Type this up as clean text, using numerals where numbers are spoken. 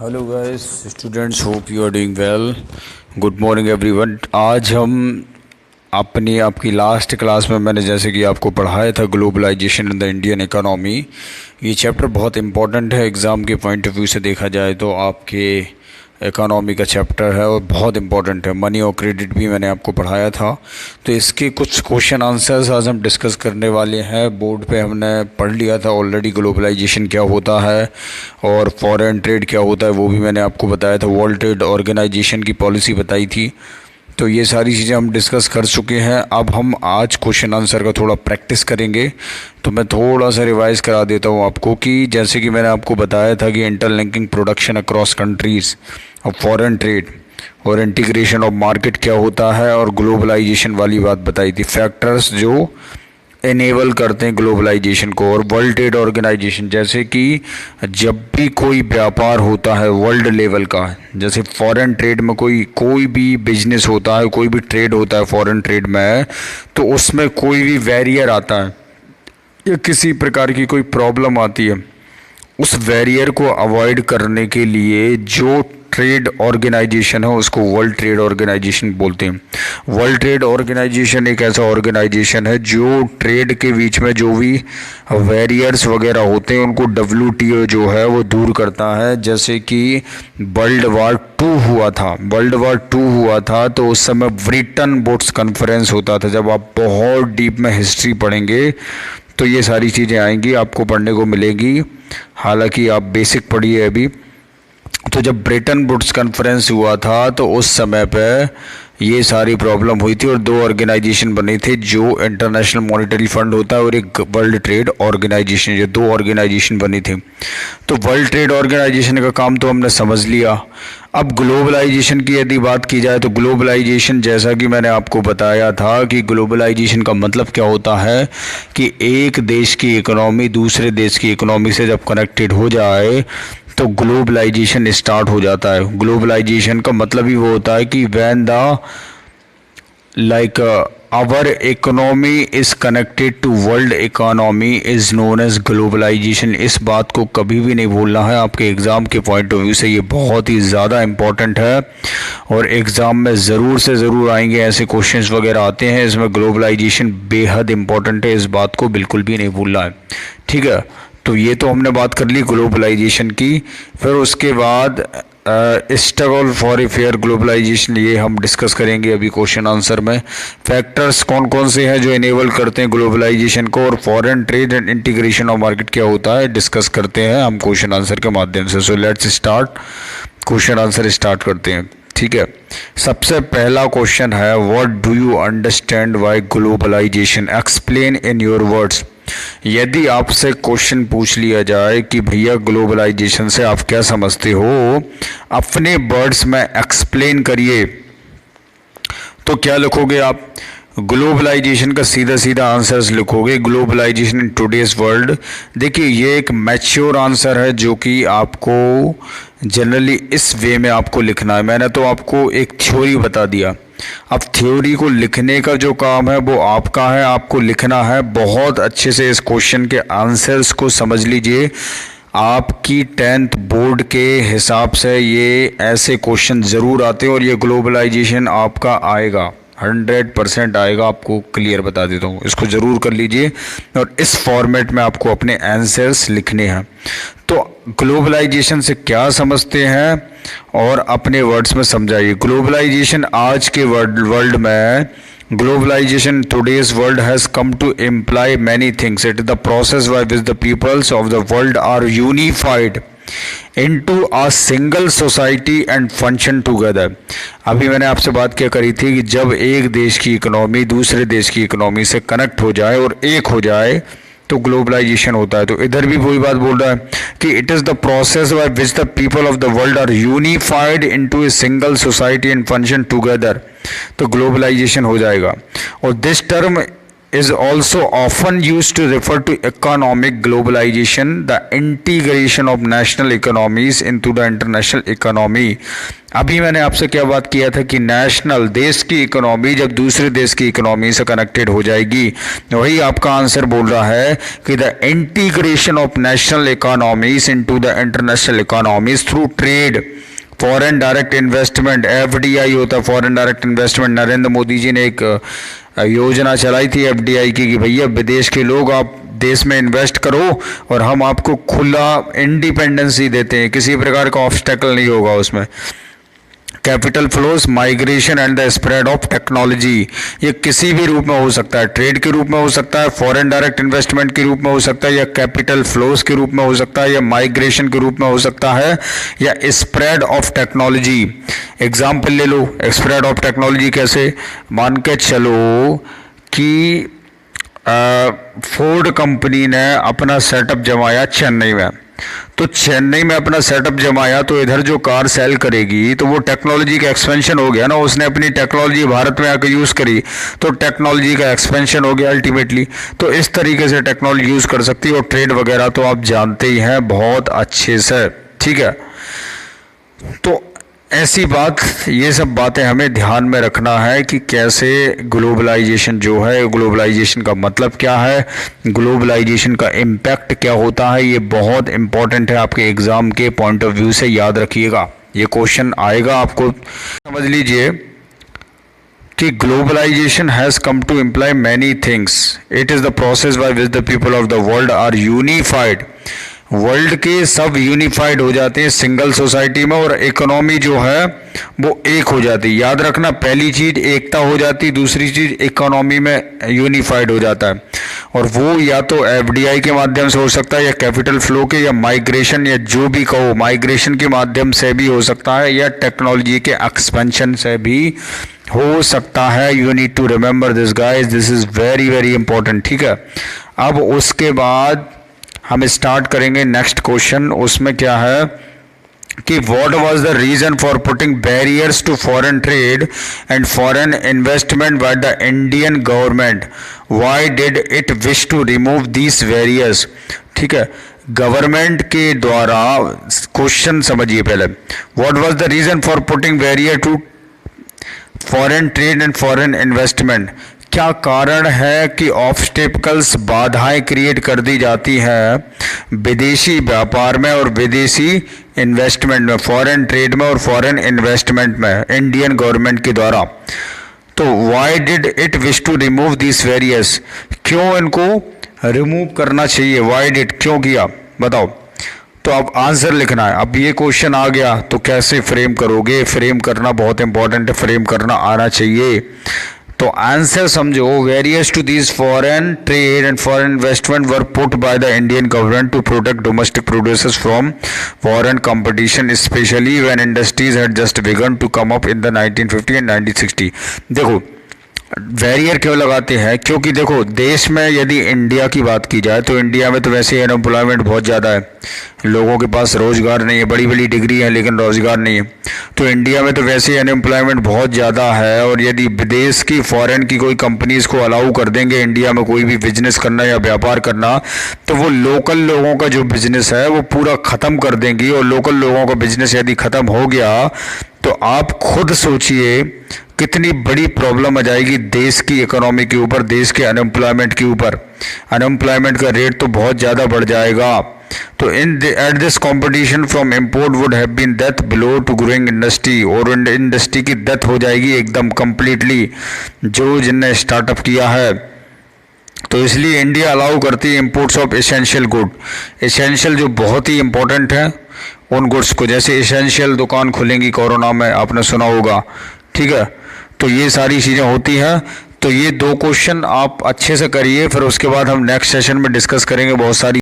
Hello guys students, hope you are doing well. Good morning everyone. आज हम आपकी last class में मैंने जैसे कि आपको पढ़ाया था globalisation in the Indian economy. ये चैप्टर बहुत इंपॉर्टेंट है एग्ज़ाम के पॉइंट ऑफ व्यू से देखा जाए तो आपके इकोनॉमी का चैप्टर है और बहुत इंपॉर्टेंट है। मनी और क्रेडिट भी मैंने आपको पढ़ाया था, तो इसके कुछ क्वेश्चन आंसर्स आज हम डिस्कस करने वाले हैं। बोर्ड पे हमने पढ़ लिया था ऑलरेडी ग्लोबलाइजेशन क्या होता है और फॉरेन ट्रेड क्या होता है, वो भी मैंने आपको बताया था। वर्ल्ड ट्रेड ऑर्गेनाइजेशन की पॉलिसी बताई थी, तो ये सारी चीज़ें हम डिस्कस कर चुके हैं। अब हम आज क्वेश्चन आंसर का थोड़ा प्रैक्टिस करेंगे, तो मैं थोड़ा सा रिवाइज करा देता हूँ आपको कि जैसे कि मैंने आपको बताया था कि इंटरलिंकिंग प्रोडक्शन अक्रॉस कंट्रीज़ और फॉरेन ट्रेड और इंटीग्रेशन ऑफ मार्केट क्या होता है, और ग्लोबलाइजेशन वाली बात बताई थी, फैक्टर्स जो इनेबल करते हैं ग्लोबलाइजेशन को। और वर्ल्ड ट्रेड ऑर्गेनाइजेशन, जैसे कि जब भी कोई व्यापार होता है वर्ल्ड लेवल का, जैसे फॉरेन ट्रेड में कोई भी बिजनेस होता है, कोई भी ट्रेड होता है फॉरेन ट्रेड में, तो उसमें कोई भी बैरियर आता है या किसी प्रकार की कोई प्रॉब्लम आती है, उस बैरियर को अवॉइड करने के लिए जो ट्रेड ऑर्गेनाइजेशन है उसको वर्ल्ड ट्रेड ऑर्गेनाइजेशन बोलते हैं। वर्ल्ड ट्रेड ऑर्गेनाइजेशन एक ऐसा ऑर्गेनाइजेशन है जो ट्रेड के बीच में जो भी बैरियर्स वगैरह होते हैं उनको WTO जो है वो दूर करता है। जैसे कि वर्ल्ड वार टू हुआ था तो उस समय ब्रिटन वुड्स कॉन्फ्रेंस होता था। जब आप बहुत डीप में हिस्ट्री पढ़ेंगे तो ये सारी चीज़ें आएंगी, आपको पढ़ने को मिलेगी, हालांकि आप बेसिक पढ़िए अभी। तो जब ब्रिटन वुड्स कॉन्फ्रेंस हुआ था तो उस समय पे ये सारी प्रॉब्लम हुई थी और दो ऑर्गेनाइजेशन बने थे, जो इंटरनेशनल मॉनेटरी फंड होता है और एक वर्ल्ड ट्रेड ऑर्गेनाइजेशन, ये दो ऑर्गेनाइजेशन बनी थी। तो वर्ल्ड ट्रेड ऑर्गेनाइजेशन का काम तो हमने समझ लिया। अब ग्लोबलाइजेशन की यदि बात की जाए तो ग्लोबलाइजेशन, जैसा कि मैंने आपको बताया था कि ग्लोबलाइजेशन का मतलब क्या होता है कि एक देश की इकोनॉमी दूसरे देश की इकोनॉमी से जब कनेक्टेड हो जाए तो ग्लोबलाइजेशन स्टार्ट हो जाता है। ग्लोबलाइजेशन का मतलब ही वो होता है कि when the our economy is connected to world economy is known as globalisation. इस बात को कभी भी नहीं भूलना है, आपके एग्ज़ाम के पॉइंट ऑफ व्यू से ये बहुत ही ज़्यादा इम्पॉर्टेंट है और एग्ज़ाम में ज़रूर से ज़रूर आएंगे ऐसे क्वेश्चंस वगैरह आते हैं, इसमें ग्लोबलाइजेशन बेहद इम्पॉर्टेंट है, इस बात को बिल्कुल भी नहीं भूलना है। ठीक है, तो ये तो हमने बात कर ली ग्लोबलाइजेशन की। फिर उसके बाद struggle for a fair globalisation, ये हम डिस्कस करेंगे अभी क्वेश्चन आंसर में। फैक्टर्स कौन कौन से हैं जो इनेबल करते हैं ग्लोबलाइजेशन को, और foreign trade and integration of market क्या होता है, डिस्कस करते हैं हम क्वेश्चन आंसर के माध्यम से। So let's start, question answer start करते हैं। ठीक है, सबसे पहला क्वेश्चन है, what do you understand by globalisation, explain in your words. यदि आपसे क्वेश्चन पूछ लिया जाए कि भैया ग्लोबलाइजेशन से आप क्या समझते हो, अपने वर्ड्स में एक्सप्लेन करिए, तो क्या लिखोगे आप? ग्लोबलाइजेशन का सीधा सीधा आंसर्स लिखोगे, ग्लोबलाइजेशन इन टुडेज वर्ल्ड। देखिए ये एक मैच्योर आंसर है जो कि आपको जनरली इस वे में आपको लिखना है। मैंने तो आपको एक थ्योरी बता दिया, अब थ्योरी को लिखने का जो काम है वो आपका है, आपको लिखना है। बहुत अच्छे से इस क्वेश्चन के आंसर्स को समझ लीजिए, आपकी 10th बोर्ड के हिसाब से ये ऐसे क्वेश्चन ज़रूर आते हैं और ये ग्लोबलाइजेशन आपका आएगा, 100% आएगा, आपको क्लियर बता देता हूँ, इसको ज़रूर कर लीजिए और इस फॉर्मेट में आपको अपने आंसर्स लिखने हैं। तो ग्लोबलाइजेशन से क्या समझते हैं और अपने वर्ड्स में समझाइए। ग्लोबलाइजेशन आज के वर्ल्ड में, globalisation today's world has come to imply many things. It is the process by which the peoples of the world are unified into a single society and function together। अभी मैंने आपसे बात क्या करी थी कि जब एक देश की इकोनॉमी दूसरे देश की इकोनॉमी से कनेक्ट हो जाए और एक हो जाए तो ग्लोबलाइजेशन होता है। तो इधर भी वही बात बोल रहा है कि it is the process by which the people of the world are unified into a single society and function together, तो ग्लोबलाइजेशन हो जाएगा। और this term is also often used to refer to economic globalization, the integration of national economies into the international economy. अभी मैंने आपसे क्या बात किया था कि नेशनल देश की इकोनॉमी जब दूसरे देश की इकोनॉमी से कनेक्टेड हो जाएगी, वही आपका आंसर बोल रहा है कि the integration of national economies into the international economies through trade, foreign direct investment, FDI होता है foreign direct investment. Narendra Modi ji ने एक योजना चलाई थी एफडीआई की कि भैया विदेश के लोग आप देश में इन्वेस्ट करो और हम आपको खुला इंडिपेंडेंसी देते हैं, किसी प्रकार का ऑब्स्टेकल नहीं होगा उसमें। Capital flows, migration and the spread of technology, ये किसी भी रूप में हो सकता है, ट्रेड के रूप में हो सकता है, फॉरेन डायरेक्ट इन्वेस्टमेंट के रूप में हो सकता है, या कैपिटल फ्लोज के रूप में हो सकता है, या माइग्रेशन के रूप में हो सकता है, या स्प्रेड ऑफ टेक्नोलॉजी। एग्जाम्पल ले लो, स्प्रेड ऑफ टेक्नोलॉजी कैसे, मान के चलो कि फोर्ड कंपनी ने अपना सेटअप जमाया चेन्नई में, तो चेन्नई में अपना सेटअप जमाया तो इधर जो कार सेल करेगी तो वो टेक्नोलॉजी का एक्सपेंशन हो गया ना, उसने अपनी टेक्नोलॉजी भारत में आकर यूज़ करी तो टेक्नोलॉजी का एक्सपेंशन हो गया अल्टीमेटली। तो इस तरीके से टेक्नोलॉजी यूज़ कर सकती है, और ट्रेड वगैरह तो आप जानते ही हैं बहुत अच्छे से, ठीक है। तो ऐसी बात, ये सब बातें हमें ध्यान में रखना है कि कैसे ग्लोबलाइजेशन जो है, ग्लोबलाइजेशन का मतलब क्या है, ग्लोबलाइजेशन का इम्पैक्ट क्या होता है, ये बहुत इंपॉर्टेंट है आपके एग्ज़ाम के पॉइंट ऑफ व्यू से, याद रखिएगा ये क्वेश्चन आएगा आपको। समझ लीजिए कि globalisation has come to imply many things, it is the process by which the people of the world are unified, world के सब यूनिफाइड हो जाते हैं सिंगल सोसाइटी में, और इकोनॉमी जो है वो एक हो जाती है। याद रखना, पहली चीज़ एकता हो जाती, दूसरी चीज़ इकोनॉमी में यूनिफाइड हो जाता है, और वो या तो एफडीआई के माध्यम से हो सकता है, या कैपिटल फ्लो के, या माइग्रेशन, या जो भी कहो माइग्रेशन के माध्यम से भी हो सकता है, या टेक्नोलॉजी के एक्सपेंशन से भी हो सकता है। You need to remember this guys, this is very very important, ठीक है। अब उसके बाद हम स्टार्ट करेंगे नेक्स्ट क्वेश्चन, उसमें क्या है कि what was the reason for putting barriers to foreign trade and foreign investment by the Indian government, why did it wish to remove these barriers, ठीक है। गवर्नमेंट के द्वारा, क्वेश्चन समझिए पहले, what was the reason for putting barrier to foreign trade and foreign investment, क्या कारण है कि ऑब्स्टेकल्स, बाधाएं क्रिएट कर दी जाती हैं विदेशी व्यापार में और विदेशी इन्वेस्टमेंट में, फॉरेन ट्रेड में और फॉरेन इन्वेस्टमेंट में इंडियन गवर्नमेंट के द्वारा। तो why did it wish to remove this barriers, क्यों इनको रिमूव करना चाहिए, व्हाई डिड, क्यों किया, बताओ। तो अब आंसर लिखना है। अब ये क्वेश्चन आ गया तो कैसे फ्रेम करोगे, फ्रेम करना बहुत इंपॉर्टेंट है, फ्रेम करना आना चाहिए। तो आंसर समझो, barriers to this foreign trade and foreign investment were put by the Indian government to protect domestic producers from foreign competition, especially when industries had just begun to come up in the 1950 and 1960। देखो barrier क्यों लगाते हैं, क्योंकि देखो देश में यदि India की बात की जाए तो इंडिया में तो वैसे ही अनएम्प्लॉयमेंट बहुत ज़्यादा है, लोगों के पास रोज़गार नहीं है, बड़ी बड़ी डिग्री है लेकिन रोज़गार नहीं है, तो इंडिया में तो वैसे ही अनएम्प्लॉयमेंट बहुत ज़्यादा है। और यदि विदेश की फॉरेन की कोई कंपनीज़ को अलाउ कर देंगे इंडिया में कोई भी बिजनेस करना या व्यापार करना, तो वो लोकल लोगों का जो बिजनेस है वो पूरा ख़त्म कर देंगी, और लोकल लोगों का बिजनेस यदि ख़त्म हो गया तो आप खुद सोचिए कितनी बड़ी प्रॉब्लम आ जाएगी देश की इकोनॉमी के ऊपर, देश के अनएम्प्लॉयमेंट के ऊपर। अनएम्प्लॉयमेंट का रेट तो बहुत ज़्यादा बढ़ जाएगा। तो at this competition from import would have been death blow to growing industry, और इंडस्ट्री की डेथ हो जाएगी एकदम कंप्लीटली जो जिनने स्टार्टअप किया है। तो इसलिए इंडिया अलाउ करती है imports of essential good, essential जो बहुत ही इंपॉर्टेंट है उन गुड्स को, जैसे एसेंशियल दुकान खुलेंगी कोरोना में, आपने सुना होगा, ठीक है। तो ये सारी चीज़ें होती हैं। तो ये दो क्वेश्चन आप अच्छे से करिए, फिर उसके बाद हम नेक्स्ट सेशन में डिस्कस करेंगे बहुत सारी